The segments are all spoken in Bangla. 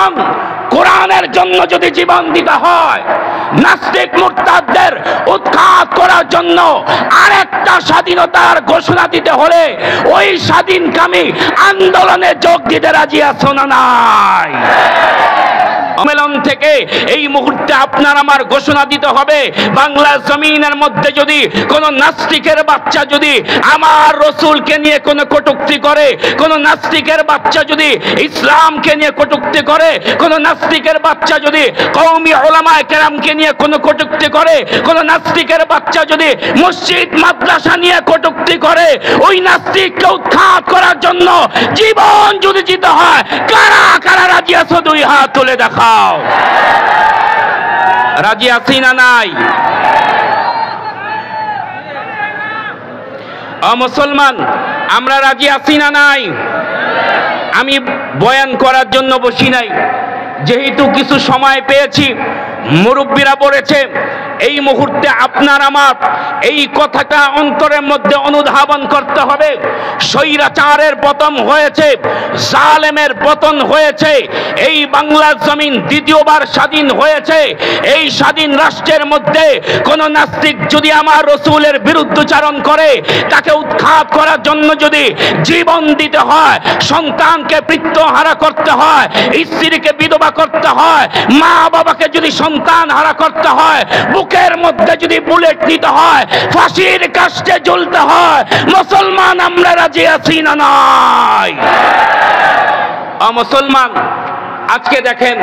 এবং কোরআনের জন্য যদি জীবন দিতে হয়, নাস্তিক মুরতাদদের উৎখাত করার জন্য আরেকটা স্বাধীনতার ঘোষণা দিতে হলে ওই স্বাধীনকামী আন্দোলনে যোগ দিতে রাজি আছো না নাই? সম্মেলন থেকে এই মুহূর্তে আপনার আমার ঘোষণা দিতে হবে, বাংলা জমিনের মধ্যে যদি কোন নাস্তিকের বাচ্চা যদি আমার রসুলকে নিয়ে কোন কটূক্তি করে, কোন নাস্তিকের বাচ্চা যদি ইসলামকে নিয়ে কটূক্তি করে, কোন নাস্তিকের বাচ্চা যদি কওমি উলামায়ে কেরামকে নিয়ে কোন কটূক্তি করে, কোন নাস্তিকের বাচ্চা যদি মসজিদ মাদ্রাসা নিয়ে কটূক্তি করে, ওই নাস্তিককে উৎখাত করার জন্য জীবন যদি দিতে হয়, কারা কারা রাজি আছো? দুই হাত তুলে দেখা। রাজি আছি না নাই? মুসলমান, আমরা রাজি আছি না নাই? আমি বয়ান করার জন্য বসি নাই, যেহেতু কিছু সময় পেয়েছি। মুরব্বীরা বলেছে এই মুহূর্তে আপনার আমার এই কথাটা অন্তরের মধ্যে অনুধাবন করতে হবে। স্বৈরাচারের পতন হয়েছে, জালেমের পতন হয়েছে, এই বাংলার জমিন দ্বিতীয়বার স্বাধীন হয়েছে। এই স্বাধীন রাষ্ট্রের মধ্যে কোন নাস্তিক যদি আমার রসুলের বিরুদ্ধচারণ করে, তাকে উৎখাত করার জন্য যদি জীবন দিতে হয়, সন্তানকে পিতৃহারা করতে হয়, স্ত্রীকে বিধবা করতে হয়, মা বাবাকে যদি সন্তান হারা করতে হয়, বুকের মধ্যে যদি বুলেট নিতে হয়, ফাঁসির কাস্টে ঝুলতে হয়, মুসলমান আমরা রাজি আছি না নাই? মুসলমান, আজকে দেখেন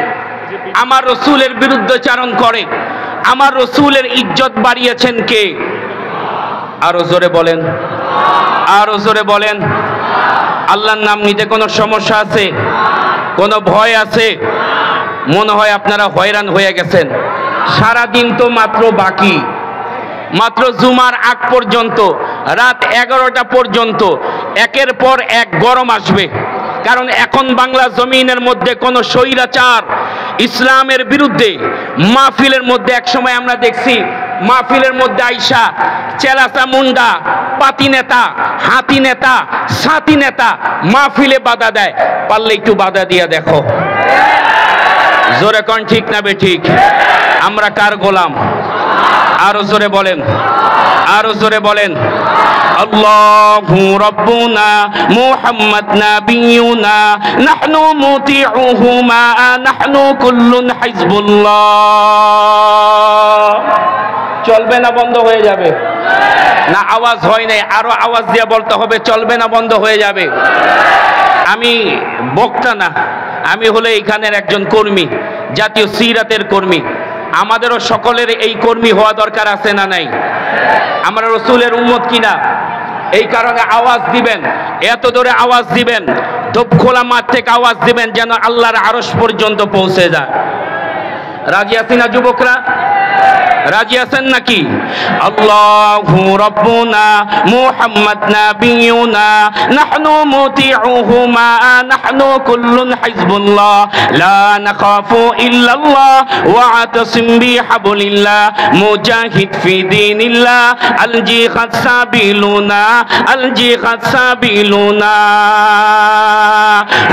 আমার রসুলের বিরুদ্ধচারণ করে, আমার রসুলের ইজ্জত বাড়িয়েছেন কে? আরো জোরে বলেন, আরো জোরে বলেন। আল্লাহর নাম নিতে কোনো সমস্যা আছে? কোনো ভয় আছে? মনে হয় আপনারা হয়রান হয়ে গেছেন। সারাদিন তো মাত্র বাকি, মাত্র জুমার আগ পর্যন্ত, রাত 11টা পর্যন্ত একের পর এক গরম আসবে। কারণ এখন বাংলা জমিনের মধ্যে কোন স্বৈরাচার ইসলামের বিরুদ্ধে মাহফিলের মধ্যে, এক সময় আমরা দেখছি মাহফিলের মধ্যে আইসা চেলাচা মুন্ডা, পাতি নেতা, হাতি নেতা, সাথী নেতা মাহফিলে বাধা দেয়। পারলে একটু বাধা দিয়া দেখো। জোরে কোন ঠিক না বেঠিক? আমরা কার গোলাম? আরো জোরে বলেন, আরো জোরে বলেন। আল্লাহু রাব্বুনা মুহাম্মাদ নাবিয়ুনা নাহনু মুতিউহু মা নাহনু কুল্লুন হিজবুল্লাহ। চলবে না বন্ধ হয়ে যাবে? না আওয়াজ হয় নাই, আরো আওয়াজ দিয়ে বলতে হবে, চলবে না বন্ধ হয়ে যাবে? আমি বক্তা না, আমি হলে এখানের একজন কর্মী, জাতীয় সিরাতের কর্মী। আমাদেরও সকলের এই কর্মী হওয়া দরকার আছে না নাই? আমরা রসুলের উম্মত কিনা? এই কারণে আওয়াজ দিবেন, এত দূরে আওয়াজ দিবেন, ধূপখোলা মাঠ থেকে আওয়াজ দিবেন যেন আল্লাহর আরশ পর্যন্ত পৌঁছে যায়। রাজি আছি না যুবকরা? রাজি আছেন নাকি? আল্লাহু রাব্বুনা মুহাম্মাদ নাবিয়ুনা নাহনু মুতিউহু মা নাহনু কুল্লুন হিজবুল্লাহ লা নাখাফু ইল্লাল্লাহ ওয়া আতাসিম বিহাবলিল্লাহ মুজাহিদ ফি দীনিল্লাহ আল জিহাদ সাবিলুনা আল জিহাদ সাবিলুনা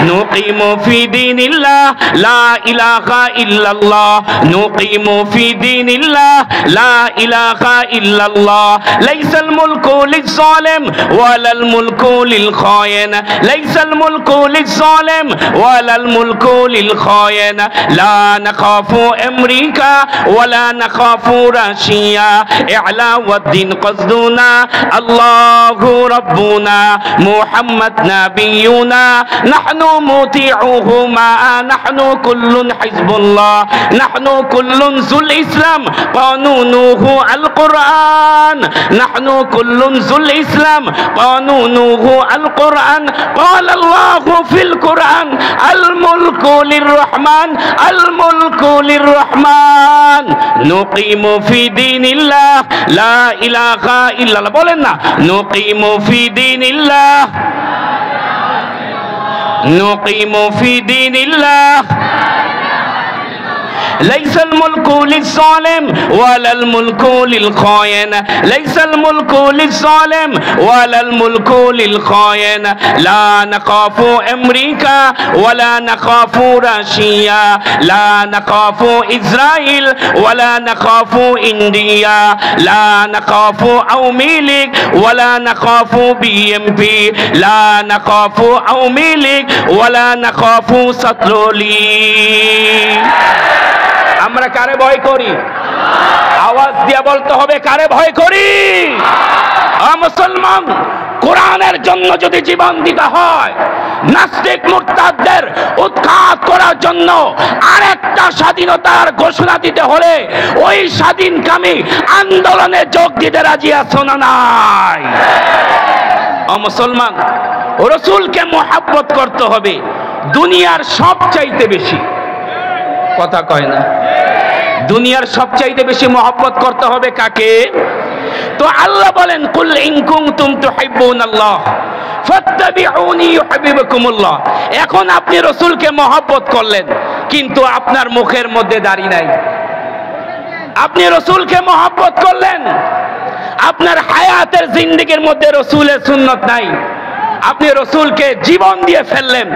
নুকিমু ফি দীনিল্লাহ লা ইলাহা ইল্লাল্লাহ নুকিমু ফি দীনিল্লাহ لا إله إلا الله ليس الملك للظالم ولا الملك للخائن ليس الملك للظالم ولا الملك للخائن لا نخاف أمريكا ولا نخاف روسيا إعلى والدين قصدنا الله ربنا محمد نبينا نحن مطيعوه ما نحن كل حزب الله نحن كل ذو الإسلام قانونه القرآن نحن كل ذو الإسلام قانونه القرآن قال الله في القرآن الملك للرحمن الملك للرحمن نقيم في دين الله لا إله إلا الله বলেন না نقيم في دين الله نقيم في دين الله লাইসাল মুলকু লিজ-জালিম ওয়ালাল মুলকু লিল-খায়েন, লাইসাল মুলকু লিজ-জালিম ওয়ালাল মুলকু লিল-খায়েন, লা নাখাফু আমেরিকা ওয়ালা নাখাফু রাশিয়া, লা নাখাফু ইসরাইল ওয়ালা নাখাফু ইন্ডিয়া, লা নাখাফু আওয়ামী লীগ ওয়ালা নাখাফু বিএমপি, লা নাখাফু আওয়ামী লীগ ওয়ালা নাখাফু ছাত্রলীগ। আমরা কারে ভয় করি? আওয়াজ দিয়ে বলতে হবে, কারে ভয় করি? মুসলমান, কোরআনের জন্য যদি জীবন দিতে হয়, নাস্তিক মুরতাদদের উৎখাত করার জন্য আরেকটা স্বাধীনতার ঘোষণা দিতে হলে ওই স্বাধীনকামী আন্দোলনে যোগ দিতে রাজি আছো না নাই? মুসলমান, রসুলকে মোহাব্বত করতে হবে দুনিয়ার সবচাইতে বেশি। কথা কয় না? দুনিয়ার সবচাইতে বেশি মোহাব্বত করতে হবে কাকে? তো আল্লাহ বলেন, কুল ইন কুনতুম তুহিব্বুনাল্লাহ ফাত্তাবিউনি ইউহিব্বুকুমুল্লাহ। এখন আপনি রসুলকে মোহাব্বত করলেন, কিন্তু আপনার মুখের মধ্যে দাড়ি নাই। আপনি রসুলকে মোহাব্বত করলেন, আপনার হায়াতের জিন্দেগির মধ্যে রসুলের সুন্নত নাই। আপনি রসুলকে জীবন দিয়ে ফেললেন,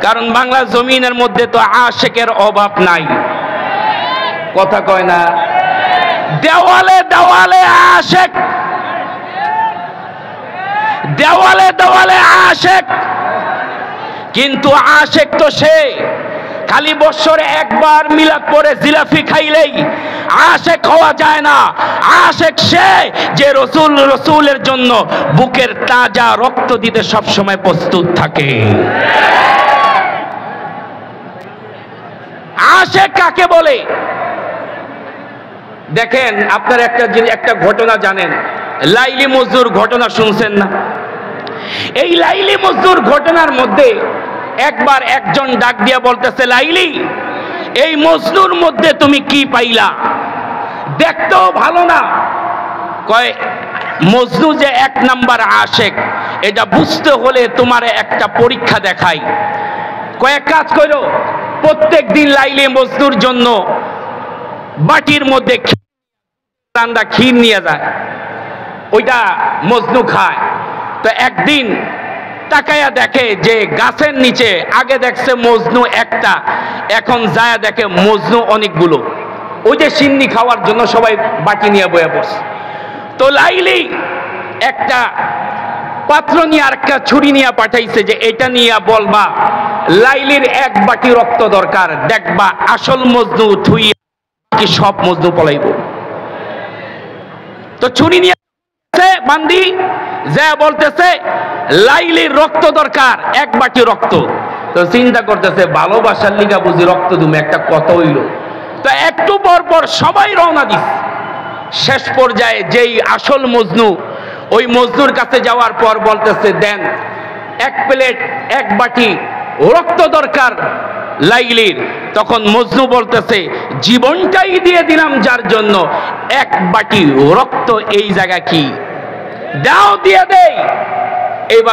কারণ বাংলা জমিনের মধ্যে তো আশেকের অভাব নাই। কথা কয় না? দেওয়ালে দেওয়ালে আশেক, দেওয়ালে দেওয়ালে আশেক, কিন্তু আশেক তো সে খালি বছরে একবার মিলাদ পরে জিলাফি খাইলেই আশেক হওয়া যায় না। আশেক সে যে রসুলের জন্য বুকের তাজা রক্ত দিতে সবসময় প্রস্তুত থাকে। আশেক কাকে বলে? দেখেন, আপনার একটা ঘটনা জানেন, লাইলি মজদুর ঘটনা শুনছেন না? এই লাইলি মজদুর ঘটনার মধ্যে একবার একজন ডাক দিয়া বলতেছে, লাইলি, এই মজনুর মধ্যে তুমি কি পাইলা? দেখতেও ভালো না। কয়, মজনু যে এক নাম্বার আশেক এটা বুঝতে হলে তোমার একটা পরীক্ষা দেখাই। কয়েক কাজ করো, প্রত্যেক দিন লাইলি মজনুর জন্য বাটির মধ্যে ঠান্ডা ক্ষীর নিয়ে যায়, ওইটা মজনু খায়। তো একদিন তাকায়া দেখে যে গাছের নিচে আগে দেখছে মজনু একটা, এখন যায় দেখে মজনু অনেকগুলো। ওই যে সিন্নি খাওয়ার জন্য সবাই বাটি নিয়ে বয়ে পড়ছে। তো লাইলি একটা পাত্র নিয়ে আর একটা ছুরি নিয়ে পাঠাইছে যে এটা নিয়ে বলবা লাইলির এক বাটি রক্ত দরকার, দেখবা আসল মজনু থুই কি সব মজনু পলাইব। তো ছুরি নিয়ে বান্দি যা বলতেছে লাইলির রক্ত দরকার, এক বাটি রক্ত। তো চিন্তা করতেছে, ভালোবাসার লিগা বুঝি রক্ত দুমে, একটা কত হইল। তো একটু পর পর সবাই রওনা দিস। শেষ পর্যায়ে যেই আসল মজনু, ওই মজনুর কাছে যাওয়ার পর বলতেছে, দেন এক প্লেট এক বাটি রক্ত দরকার লাইলির। তখন মজনু বলতেছে, জীবনটাই দিয়ে দিলাম যার জন্য, এক বাটি রক্ত এই জায়গা কি, দাও দিয়ে দেই। এবার